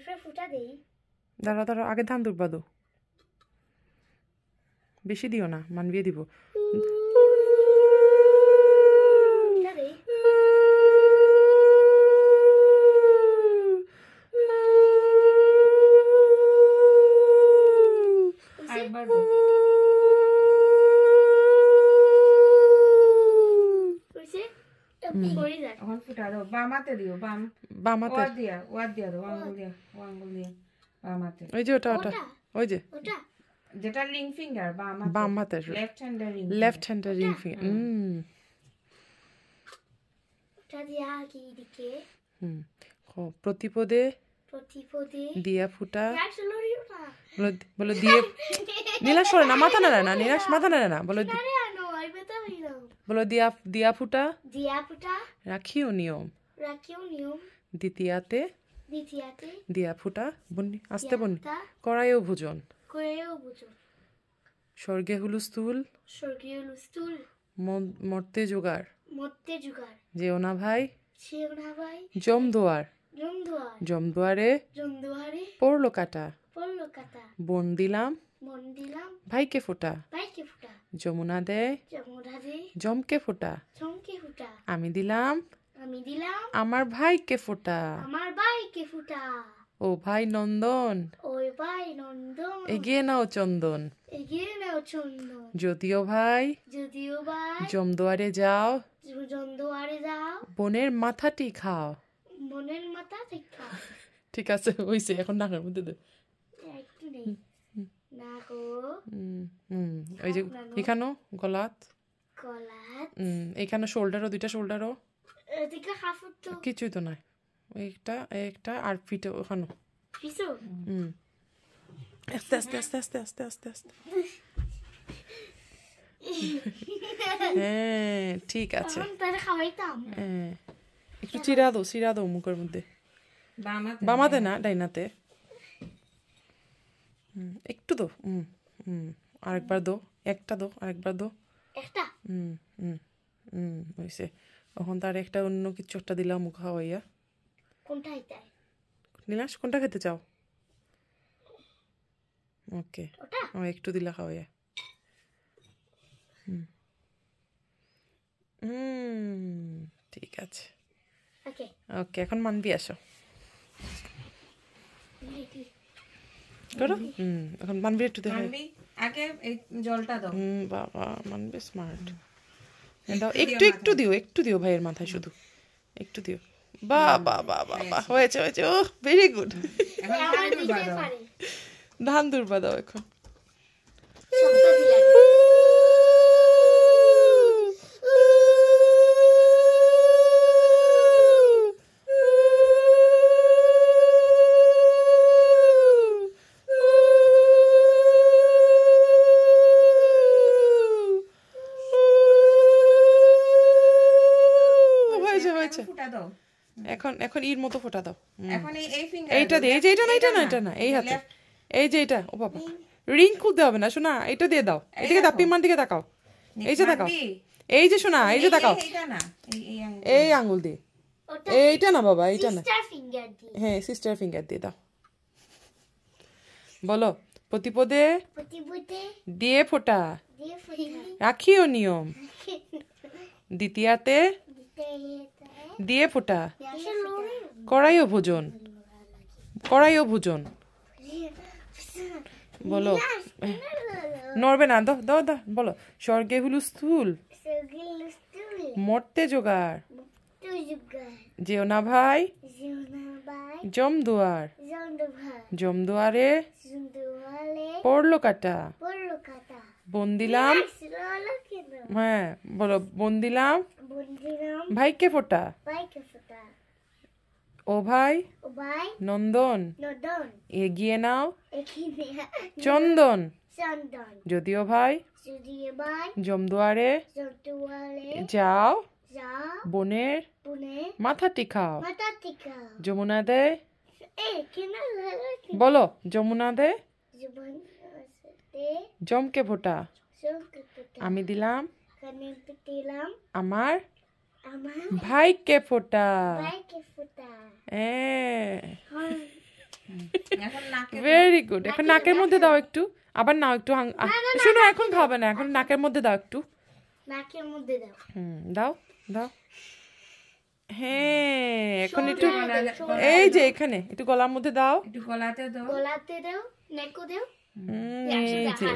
এরপর ফুটা দেই। দাঁড়া দাঁড়া, আগে ধান দুর্বা দো, বেশি দিও না, মানবিয়ে দিব। ফুটা দেই। আরেকবার দাও। এখন ফুটা দাও, বামাতে দিও, বামাতে ওয়াদ দিয়া দাও, আঙ্গুল দিয়া বামাতে। ওই যে ওটা ওই যে যেটা রিং ফিঙ্গার বাম হাতে, লেফট হ্যান্ডের রিং ফিঙ্গার। ওটা দিয়া কি দিকে? প্রতিপদে দিয়া ফুটা। বলো দিয়ে নীলাশ করে না, মাথা নাড়ে না, নীলাশ মাথা নাড়ে না, বলো দিয়া ফুটা রাখিও নিয়ম। দ্বিতীয়াতে দিয়া ফুটা বন্নি, আস্তে বন্নি, করায়ও ভোজন। স্বর্গে হুলস্থুল মর্তে জোগাড়। যেও না ভাই জমদুয়ারে পড়লো কাটা। বন দিলাম ভাইকে ফোটা। যমুনা দে জমকে ফোটা। আমি দিলাম আমার ভাইকে ফোটা। ও ভাই নন্দন এগিয়ে নাও চন্দন। যদিও ভাই জমদুয়ারে যাও বনের মাথাটি খাও। ঠিক আছে, হইছে, এখন নাকের মধ্যে দে। ওই যে এখানো গলাত, এখানে শোল্ডারও, দুইটা শোল্ডারও, কিছুই তো নাই, একটা আর পিঠে ওখানো। আস্তে আস্তে আস্তে আস্তে আস্তে আস্তে আস্তে। হ্যাঁ ঠিক আছে, হ্যাঁ একটু চিরা দাও মুখের মধ্যে, বামাতে না ডাইনাতে। একটু দো, আরেকবার দো, একটা দো, আরেকবার দো। হইছে, এখন তার একটা অন্য কিছু একটা দিলাম মুখ খাওয়াইয়া। নীলাশ কোনটা খেতে চাও? ওকে, একটু দিলা খাওয়াইয়া। ঠিক আছে, ওকে এখন মানবি আসো করো। এখন মানবি একটু দেখো, আগে এই জলটা দাও। বাবা মানবি স্মার্ট। দাও একটু দিও ভাইয়ের মাথায়, শুধু একটু দিও। বাবা হয়েছে ও ভেরি গুড। ধান দুর্বা দাও এখন। এখন ইর মতো ফোটা দাও। এইটা দিয়ে, এইটা না এই হাতে, এই যে এটা, ও বাবা রিং খুলতে হবে না শোনা, এটা দিয়ে দাও। এদিকে দাও, পিমান দিকে তাকাও, এই যে তাকাও, এই যে শোনা, এই যে তাকাও, এই আঙ্গুল দিয়ে, এইটা না বাবা, এইটা না, হ্যাঁ সিস্টার ফিঙ্গার দিয়ে দাও। বলো প্রতিপদে দিয়ে ফোটা রাখিও নিয়ম। দ্বিতীয়াতে দিয়ে ফোটা করাইও ভোজন। বলো নড়বে না, দাও বলো স্বর্গে হুলস্থুল মরতে জোগাড়। যেও না ভাই জমদুয়ারে পড়লো কাটা। বন দিলাম, হ্যাঁ বলো বন দিলাম ভাইকে ফোটা। ও ভাই নন্দন এগিয়ে নাও চন্দন। যদিও ভাই জমদুয়ারে যাও বনের মাথাটি খাও। যমুনা দে বলো যমুনা দে জমকে ফোটা। আমি দিলাম আমার ভাইকে ফোটা। এখন নাকে ভেরি গুড। এখন নাকের মধ্যে দাও একটু, আবার নাও একটু। শোনো এখন খাবে না, এখন নাকের মধ্যে দাও একটু। নাকের মধ্যে দাও। দাও দাও। হ্যাঁ এখন একটু এই যে এখানে একটু গলার মধ্যে দাও। একটু গলাতে দাও, গলাতে দাও, নেকো দাও। এই যে